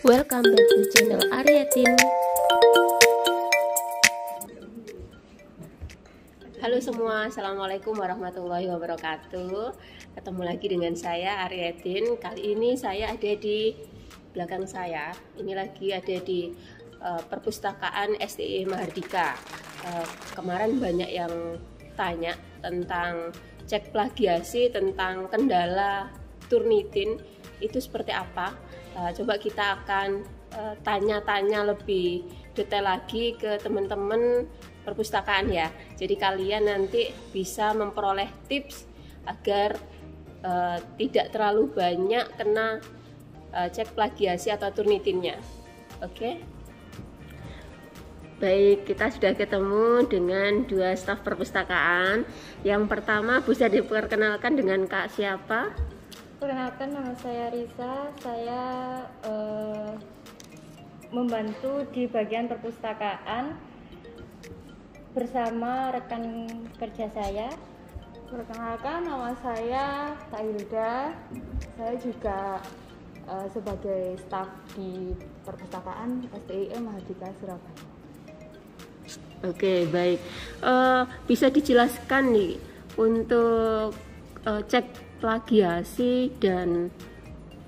Welcome back to channel Arietin. Halo semua, assalamualaikum warahmatullahi wabarakatuh. Ketemu lagi dengan saya Arietin. Kali ini saya ada di belakang saya. Ini lagi ada di perpustakaan STI Mahardika. Kemarin banyak yang tanya tentang cek plagiasi, tentang kendala Turnitin itu seperti apa. Coba kita akan tanya-tanya lebih detail lagi ke teman-teman perpustakaan ya. Jadi kalian nanti bisa memperoleh tips agar tidak terlalu banyak kena cek plagiasi atau Turnitinnya. Oke. Baik, kita sudah ketemu dengan dua staf perpustakaan. Yang pertama bisa diperkenalkan dengan Kak siapa? Perkenalkan, nama saya Risa. Saya membantu di bagian perpustakaan bersama rekan kerja saya. Perkenalkan, nama saya Kak Hilda. Saya juga sebagai staf di perpustakaan STI Mahardika Surabaya. Oke, baik. Bisa dijelaskan nih untuk cek plagiasi dan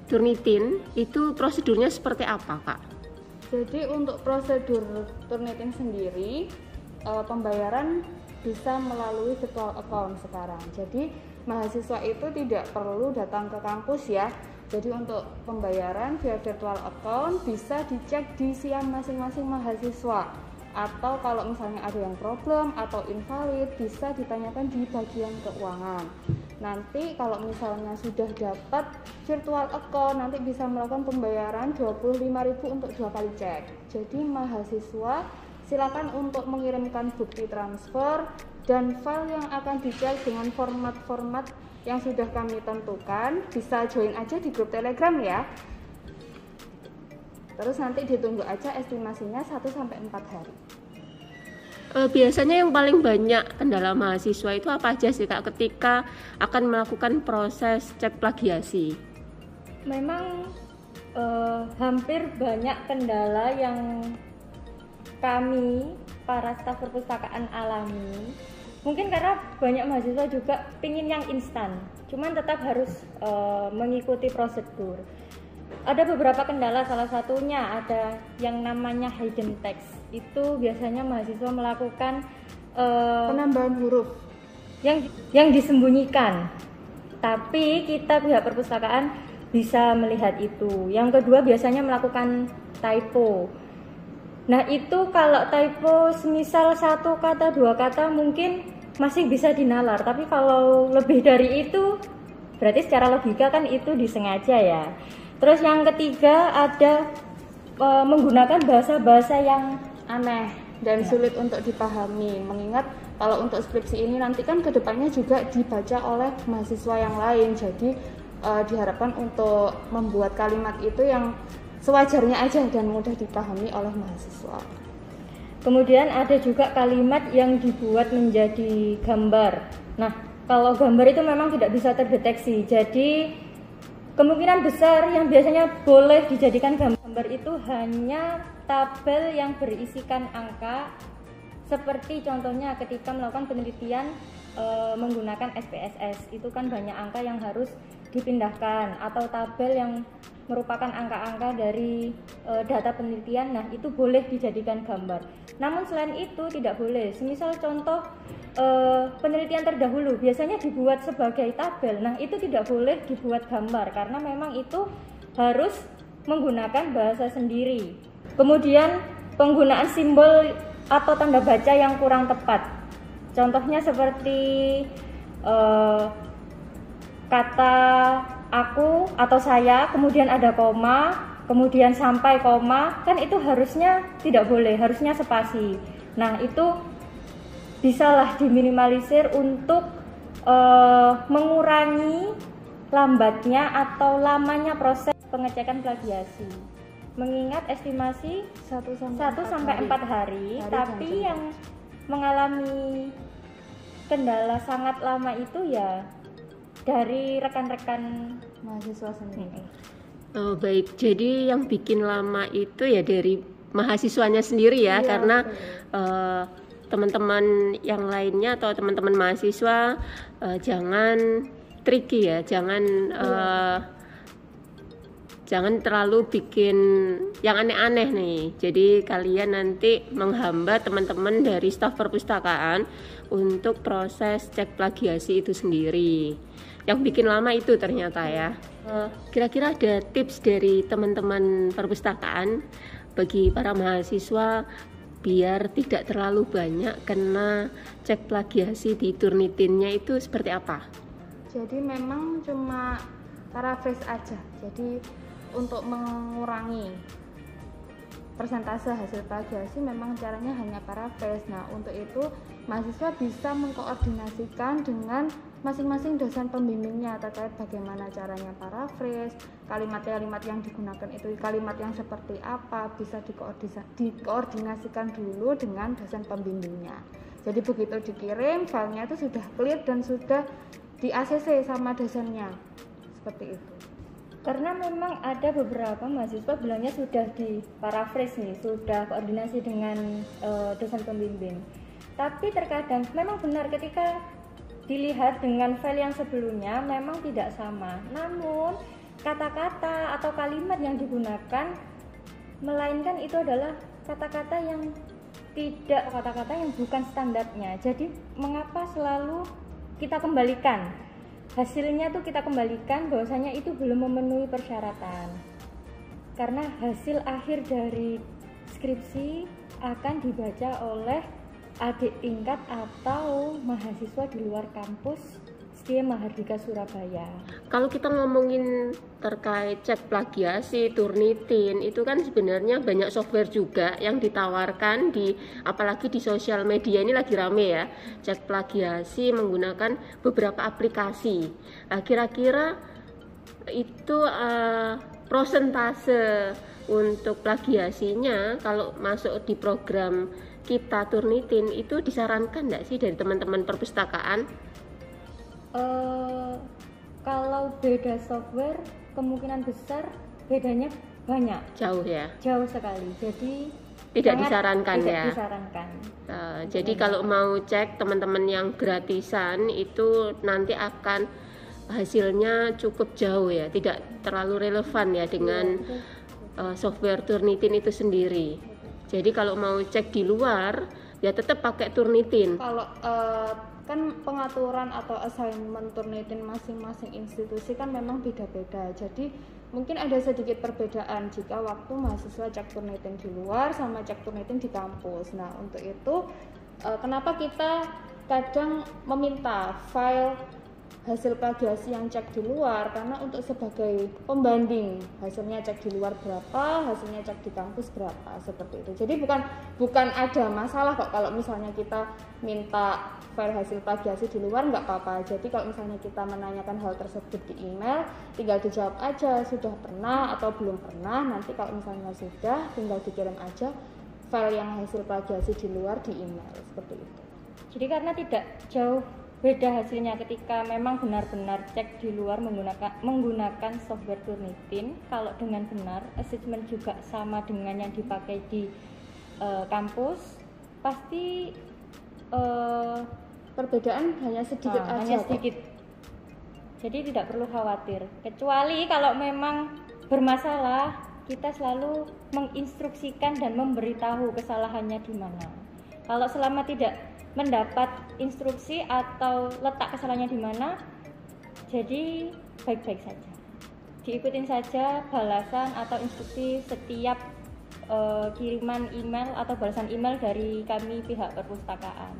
Turnitin itu prosedurnya seperti apa, Kak? Jadi untuk prosedur Turnitin sendiri, pembayaran bisa melalui virtual account sekarang. Jadi mahasiswa itu tidak perlu datang ke kampus ya. Jadi untuk pembayaran via virtual account bisa dicek di SIAM masing-masing mahasiswa. Atau kalau misalnya ada yang problem atau invalid bisa ditanyakan di bagian keuangan. Nanti kalau misalnya sudah dapat virtual account nanti bisa melakukan pembayaran 25.000 untuk 2 kali cek. Jadi mahasiswa silakan untuk mengirimkan bukti transfer dan file yang akan dicek dengan format-format yang sudah kami tentukan. Bisa join aja di grup Telegram ya. Terus nanti ditunggu aja estimasinya 1-4 hari. Biasanya yang paling banyak kendala mahasiswa itu apa aja sih Kak ketika akan melakukan proses cek plagiasi? Memang hampir banyak kendala yang kami para staf perpustakaan alami. Mungkin karena banyak mahasiswa juga pingin yang instan, cuman tetap harus mengikuti prosedur. Ada beberapa kendala, salah satunya ada yang namanya hidden text. Itu biasanya mahasiswa melakukan penambahan huruf yang disembunyikan. Tapi kita pihak perpustakaan bisa melihat itu. Yang kedua biasanya melakukan typo. Nah itu kalau typo semisal 1 kata 2 kata mungkin masih bisa dinalar. Tapi kalau lebih dari itu berarti secara logika kan itu disengaja ya. Terus yang ketiga ada menggunakan bahasa-bahasa yang aneh dan sulit untuk dipahami. Mengingat kalau untuk skripsi ini nanti kan kedepannya juga dibaca oleh mahasiswa yang lain. Jadi diharapkan untuk membuat kalimat itu yang sewajarnya aja dan mudah dipahami oleh mahasiswa. Kemudian ada juga kalimat yang dibuat menjadi gambar. Nah, kalau gambar itu memang tidak bisa terdeteksi. Jadi kemungkinan besar yang biasanya boleh dijadikan gambar itu hanya tabel yang berisikan angka, seperti contohnya ketika melakukan penelitian menggunakan SPSS, itu kan banyak angka yang harus dipindahkan, atau tabel yang merupakan angka-angka dari data penelitian. Nah itu boleh dijadikan gambar. Namun selain itu tidak boleh. Semisal contoh penelitian terdahulu biasanya dibuat sebagai tabel. Nah itu tidak boleh dibuat gambar karena memang itu harus menggunakan bahasa sendiri. Kemudian penggunaan simbol atau tanda baca yang kurang tepat. Contohnya seperti kata aku atau saya, kemudian ada koma, kemudian sampai koma, kan itu harusnya tidak boleh, harusnya spasi. Nah itu bisalah diminimalisir untuk mengurangi lambatnya atau lamanya proses pengecekan plagiasi. Mengingat estimasi 1-4 hari, tapi yang mengalami kendala sangat lama itu ya dari rekan-rekan mahasiswa sendiri. Oh, baik. Jadi yang bikin lama itu ya dari mahasiswanya sendiri ya, Iya, karena teman-teman yang lainnya atau teman-teman mahasiswa jangan tricky ya, jangan terlalu bikin yang aneh-aneh nih. Jadi kalian nanti menghambat teman-teman dari staf perpustakaan untuk proses cek plagiasi itu sendiri. Yang bikin lama itu ternyata ya. Kira-kira ada tips dari teman-teman perpustakaan bagi para mahasiswa biar tidak terlalu banyak kena cek plagiasi di Turnitinnya itu seperti apa? Jadi memang cuma paraphrase aja. Jadi untuk mengurangi persentase hasil plagiasi memang caranya hanya paraphrase. Nah, untuk itu mahasiswa bisa mengkoordinasikan dengan masing-masing dosen pembimbingnya terkait bagaimana caranya paraphrase, kalimat-kalimat yang digunakan itu kalimat yang seperti apa, bisa dikoordinasikan dulu dengan dosen pembimbingnya. Jadi begitu dikirim, filenya itu sudah clear dan sudah di ACC sama dosennya, seperti itu. Karena memang ada beberapa mahasiswa bilangnya sudah di paraphrase nih, sudah koordinasi dengan dosen pembimbing. Tapi terkadang memang benar ketika dilihat dengan file yang sebelumnya memang tidak sama. Namun kata-kata atau kalimat yang digunakan melainkan itu adalah kata-kata yang bukan standarnya. Jadi mengapa selalu kita kembalikan? Hasilnya tuh kita kembalikan bahwasanya itu belum memenuhi persyaratan. Karena hasil akhir dari skripsi akan dibaca oleh adik tingkat atau mahasiswa di luar kampus STIA Mahardika Surabaya. Kalau kita ngomongin terkait cek plagiasi, Turnitin, itu kan sebenarnya banyak software juga yang ditawarkan apalagi di sosial media ini lagi rame ya, cek plagiasi menggunakan beberapa aplikasi. Nah, kira-kira itu prosentase untuk plagiasinya kalau masuk di program kita Turnitin itu disarankan nggak sih dari teman-teman perpustakaan? Kalau beda software kemungkinan besar bedanya banyak. Jauh ya? Jauh sekali. Jadi tidak disarankan ya? Tidak disarankan. Jadi kalau mau cek teman-teman yang gratisan itu nanti akan hasilnya cukup jauh ya, tidak terlalu relevan ya dengan software Turnitin itu sendiri. Jadi kalau mau cek di luar ya tetap pakai Turnitin. Kalau kan pengaturan atau assignment Turnitin masing-masing institusi kan memang beda-beda. Jadi mungkin ada sedikit perbedaan jika waktu mahasiswa cek Turnitin di luar sama cek Turnitin di kampus. Nah, untuk itu kenapa kita kadang meminta file hasil plagiasi yang cek di luar, karena untuk sebagai pembanding hasilnya cek di luar berapa, hasilnya cek di kampus berapa, seperti itu. Jadi bukan ada masalah kok kalau misalnya kita minta file hasil plagiasi di luar, nggak apa-apa. Jadi kalau misalnya kita menanyakan hal tersebut di email, tinggal dijawab aja sudah pernah atau belum pernah. Nanti kalau misalnya sudah, tinggal dikirim aja file yang hasil plagiasi di luar di email, seperti itu. Jadi karena tidak jauh beda hasilnya ketika memang benar-benar cek di luar menggunakan software Turnitin. Kalau dengan benar assessment juga sama dengan yang dipakai di kampus, pasti perbedaan hanya sedikit aja. Hanya sedikit. Jadi tidak perlu khawatir. Kecuali kalau memang bermasalah, kita selalu menginstruksikan dan memberitahu kesalahannya di mana. Kalau selama tidak mendapat instruksi atau letak kesalahannya di mana, jadi baik-baik saja, diikutin saja balasan atau instruksi setiap kiriman email atau balasan email dari kami pihak perpustakaan.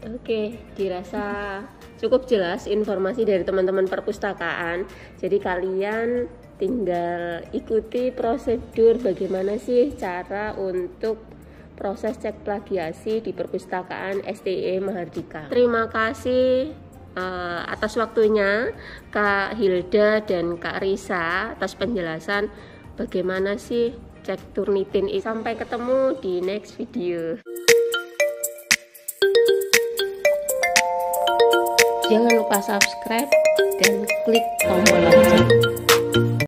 Oke, dirasa cukup jelas informasi dari teman-teman perpustakaan. Jadi kalian tinggal ikuti prosedur bagaimana sih cara untuk proses cek plagiasi di perpustakaan STIA Mahardika. Terima kasih atas waktunya Kak Hilda dan Kak Risa atas penjelasan bagaimana sih cek Turnitin. Sampai ketemu di next video. Jangan lupa subscribe dan klik tombol lonceng.